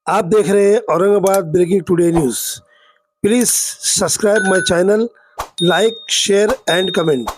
आप देख रहे हैं Aurangabad breaking today news. Please subscribe my channel, like, share and comment.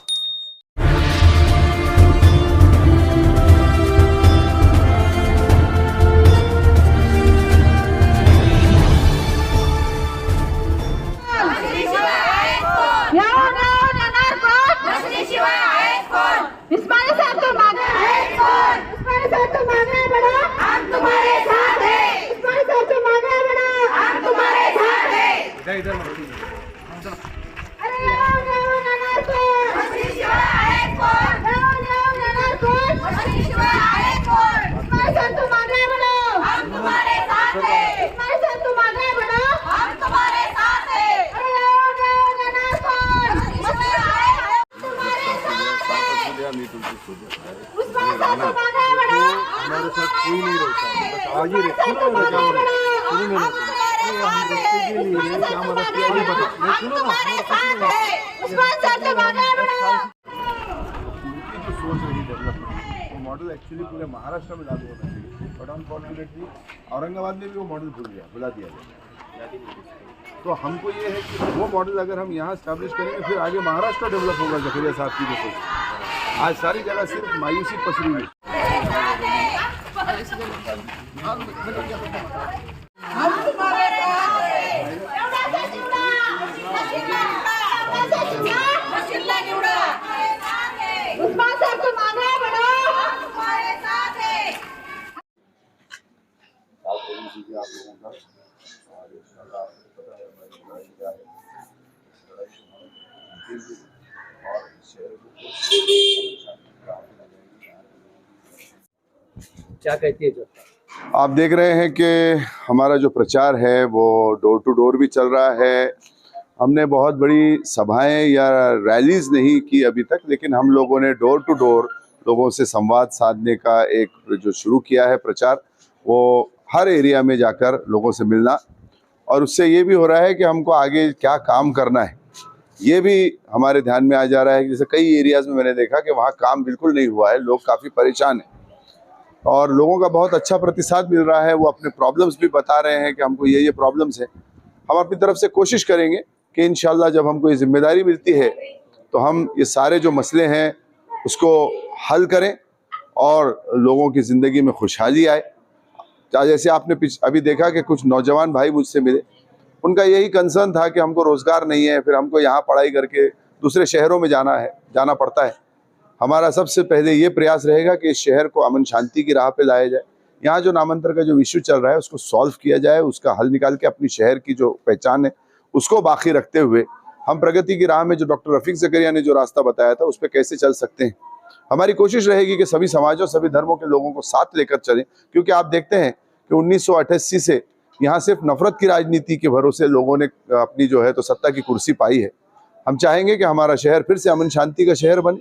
हमारे साथ कोई नहीं रहता है, बस आगे रखो ना। सुनो मेरा, हम रखते के लिए क्या मदद किया ये बताओ। सुनो उनकी जो सोच रही डेवलपमेंट, वो मॉडल एक्चुअली पूरे महाराष्ट्र में लागू होना चाहिए, बट अनफॉर्चुनेटली औरंगाबाद में भी वो मॉडल भुला दिया गया। तो हमको ये है कि वो मॉडल अगर हम यहाँ स्टैब्लिश करेंगे, फिर आगे महाराष्ट्र डेवलप होगा। जफरिया साहब की जो सोच, आज सारी जगह सिर्फ मायूसी पसरी हुई। आप लोगों का और इंशाल्लाह आपको पता है हमारी लड़ाई क्या है। लड़ाई और शहर को क्या कहती है जो आप देख रहे हैं कि हमारा जो प्रचार है वो डोर टू डोर भी चल रहा है। हमने बहुत बड़ी सभाएं या रैलीज नहीं की अभी तक, लेकिन हम लोगों ने डोर टू डोर लोगों से संवाद साधने का एक जो शुरू किया है प्रचार, वो हर एरिया में जाकर लोगों से मिलना, और उससे ये भी हो रहा है कि हमको आगे क्या काम करना है ये भी हमारे ध्यान में आ जा रहा है। जैसे कई एरियाज़ में मैंने देखा कि वहाँ काम बिल्कुल नहीं हुआ है, लोग काफ़ी परेशान हैं और लोगों का बहुत अच्छा प्रतिसाद मिल रहा है। वो अपने प्रॉब्लम्स भी बता रहे हैं कि हमको ये प्रॉब्लम्स है। हम अपनी तरफ से कोशिश करेंगे कि इंशाल्लाह जब हमको ये जिम्मेदारी मिलती है तो हम ये सारे जो मसले हैं उसको हल करें और लोगों की ज़िंदगी में खुशहाली आए। जैसे आपने अभी देखा कि कुछ नौजवान भाई मुझसे मिले, उनका यही कंसर्न था कि हमको रोज़गार नहीं है, फिर हमको यहाँ पढ़ाई करके दूसरे शहरों में जाना पड़ता है। हमारा सबसे पहले ये प्रयास रहेगा कि इस शहर को अमन शांति की राह पे लाया जाए। यहाँ जो नामांतर का जो इश्यू चल रहा है उसको सॉल्व किया जाए, उसका हल निकाल के अपनी शहर की जो पहचान है उसको बाकी रखते हुए हम प्रगति की राह में जो डॉक्टर रफीक ज़करिया ने जो रास्ता बताया था उस पर कैसे चल सकते हैं। हमारी कोशिश रहेगी कि सभी समाजों सभी धर्मों के लोगों को साथ लेकर चलें, क्योंकि आप देखते हैं कि 1988 से यहाँ सिर्फ नफरत की राजनीति के भरोसे लोगों ने अपनी जो है तो सत्ता की कुर्सी पाई है। हम चाहेंगे कि हमारा शहर फिर से अमन शांति का शहर बने,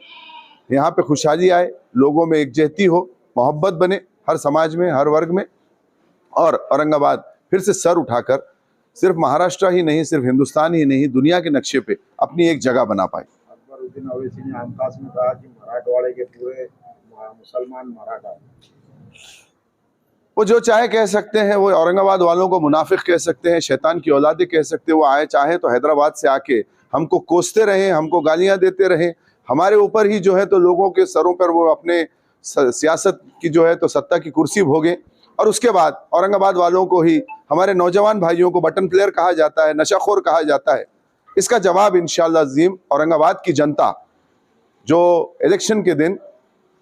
यहाँ पे खुशहाली आए, लोगों में एकजुटता हो, मोहब्बत बने हर समाज में, हर वर्ग में, और औरंगाबाद फिर से सर उठाकर सिर्फ महाराष्ट्र ही नहीं, सिर्फ हिंदुस्तान ही नहीं, दुनिया के नक्शे पे अपनी एक जगह बना पाए। अकबरुद्दीन अवैसी ने हमखास में कहा कि मराठवाड़े के पूरे मुसलमान मराठा। वो जो चाहे कह सकते हैं, वो औरंगाबाद वालों को मुनाफिक कह सकते हैं, शैतान की औलादे कह सकते हैं। वो आए चाहे तो हैदराबाद से आके हमको कोसते रहें, हमको गालियां देते रहें, हमारे ऊपर ही जो है तो लोगों के सरों पर वो अपने सियासत की जो है तो सत्ता की कुर्सी भोगें, और उसके बाद औरंगाबाद वालों को ही, हमारे नौजवान भाइयों को बटन प्लेयर कहा जाता है, नशाखोर कहा जाता है। इसका जवाब इंशाअल्लाह अज़ीम औरंगाबाद की जनता जो इलेक्शन के दिन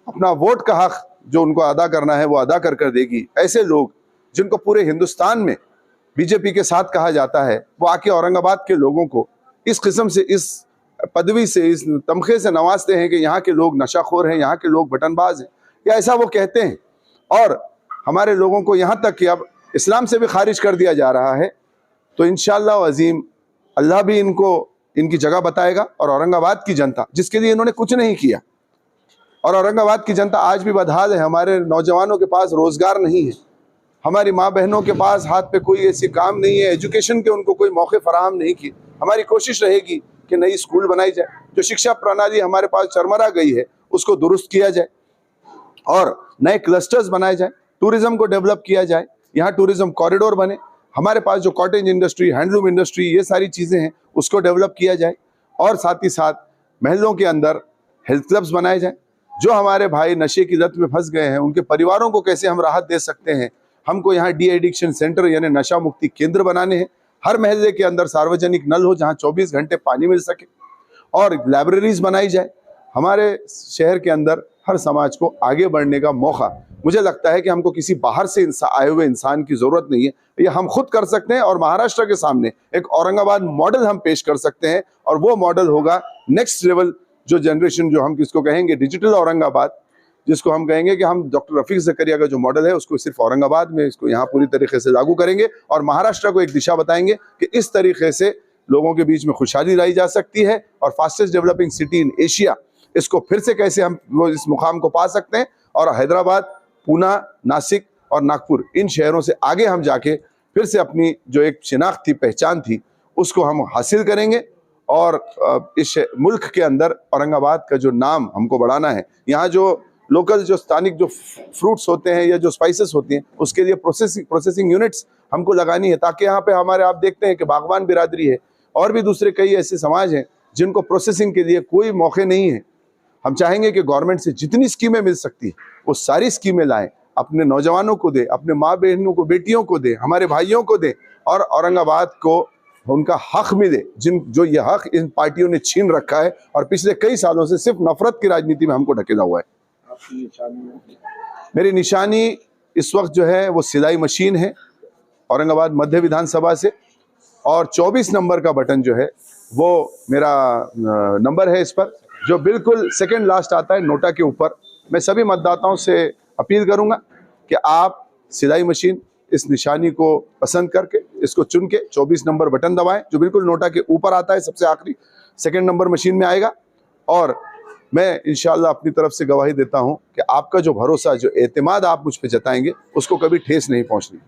अपना वोट का हक जो उनको अदा करना है वो अदा कर देगी। ऐसे लोग जिनको पूरे हिंदुस्तान में बीजेपी के साथ कहा जाता है, वो आके औरंगाबाद के लोगों को इस किस्म से, इस पदवी से, इस तमखे से नवाजते हैं कि यहाँ के लोग नशाखोर हैं, यहाँ के लोग बटनबाज हैं, या ऐसा वो कहते हैं। और हमारे लोगों को यहाँ तक कि अब इस्लाम से भी खारिज कर दिया जा रहा है। तो इंशाअल्लाह अज़ीम अल्लाह भी इनको इनकी जगह बताएगा, और औरंगाबाद की जनता जिसके लिए इन्होंने कुछ नहीं किया, और औरंगाबाद की जनता आज भी बदहाल है। हमारे नौजवानों के पास रोज़गार नहीं है, हमारी माँ बहनों के पास हाथ पे कोई ऐसी काम नहीं है, एजुकेशन के उनको कोई मौके फराहम नहीं किए। हमारी कोशिश रहेगी कि नई स्कूल बनाई जाए, जो शिक्षा प्रणाली हमारे पास चरमरा गई है उसको दुरुस्त किया जाए, और नए क्लस्टर्स बनाए जाए, टूरिज्म को डेवलप किया जाए। यहाँ टूरिज्म कॉरिडोर बने, हमारे पास जो कॉटेज इंडस्ट्री, हैंडलूम इंडस्ट्री, ये सारी चीज़ें हैं उसको डेवलप किया जाए, और साथ ही साथ महलों के अंदर हेल्थ क्लब्स बनाए जाएं। जो हमारे भाई नशे की लत में फंस गए हैं उनके परिवारों को कैसे हम राहत दे सकते हैं, हमको यहाँ डी एडिक्शन सेंटर यानी नशा मुक्ति केंद्र बनाने हैं। हर महल्ले के अंदर सार्वजनिक नल हो जहाँ 24 घंटे पानी मिल सके, और लाइब्रेरीज बनाई जाए। हमारे शहर के अंदर हर समाज को आगे बढ़ने का मौका, मुझे लगता है कि हमको किसी बाहर से आए हुए इंसान की ज़रूरत नहीं है, ये हम खुद कर सकते हैं। और महाराष्ट्र के सामने एक औरंगाबाद मॉडल हम पेश कर सकते हैं, और वो मॉडल होगा नेक्स्ट लेवल जो जनरेशन, जो हम किसको कहेंगे डिजिटल औरंगाबाद, जिसको हम कहेंगे कि हम डॉक्टर रफीक ज़करिया का जो मॉडल है उसको सिर्फ औरंगाबाद में, इसको यहाँ पूरी तरीके से लागू करेंगे और महाराष्ट्र को एक दिशा बताएंगे कि इस तरीके से लोगों के बीच में खुशहाली लाई जा सकती है, और fastest developing city in Asia, इसको फिर से कैसे हम वो इस मुकाम को पा सकते हैं। और हैदराबाद, पूना, नासिक और नागपुर, इन शहरों से आगे हम जाके फिर से अपनी जो एक शिनाख्त थी, पहचान थी, उसको हम हासिल करेंगे। और इस मुल्क के अंदर औरंगाबाद का जो नाम हमको बढ़ाना है, यहाँ जो लोकल जो स्थानिक जो फ्रूट्स होते हैं या जो स्पाइसेस होती हैं, उसके लिए प्रोसेसिंग यूनिट्स हमको लगानी है, ताकि यहाँ पे हमारे, आप देखते हैं कि बागवान बिरादरी है और भी दूसरे कई ऐसे समाज हैं जिनको प्रोसेसिंग के लिए कोई मौके नहीं है। हम चाहेंगे कि गवर्नमेंट से जितनी स्कीमें मिल सकती है वो सारी स्कीमें लाएं, अपने नौजवानों को दे, अपने माँ बहनों को, बेटियों को दे, हमारे भाइयों को दे, और औरंगाबाद को उनका हक मिले जो ये हक इन पार्टियों ने छीन रखा है और पिछले कई सालों से सिर्फ नफरत की राजनीति में हमको ढकेला हुआ है। आपकी निशानी? मेरी निशानी इस वक्त जो है वो सिलाई मशीन है औरंगाबाद मध्य विधानसभा से, और 24 नंबर का बटन जो है वो मेरा नंबर है, इस पर जो बिल्कुल सेकंड लास्ट आता है नोटा के ऊपर। मैं सभी मतदाताओं से अपील करूंगा कि आप सिलाई मशीन, इस निशानी को पसंद करके इसको चुन के 24 नंबर बटन दबाएं, जो बिल्कुल नोटा के ऊपर आता है, सबसे आखिरी सेकंड नंबर मशीन में आएगा। और मैं इंशाल्लाह अपनी तरफ से गवाही देता हूं कि आपका जो भरोसा, जो एतमाद आप मुझ पे जताएंगे, उसको कभी ठेस नहीं पहुंचनी।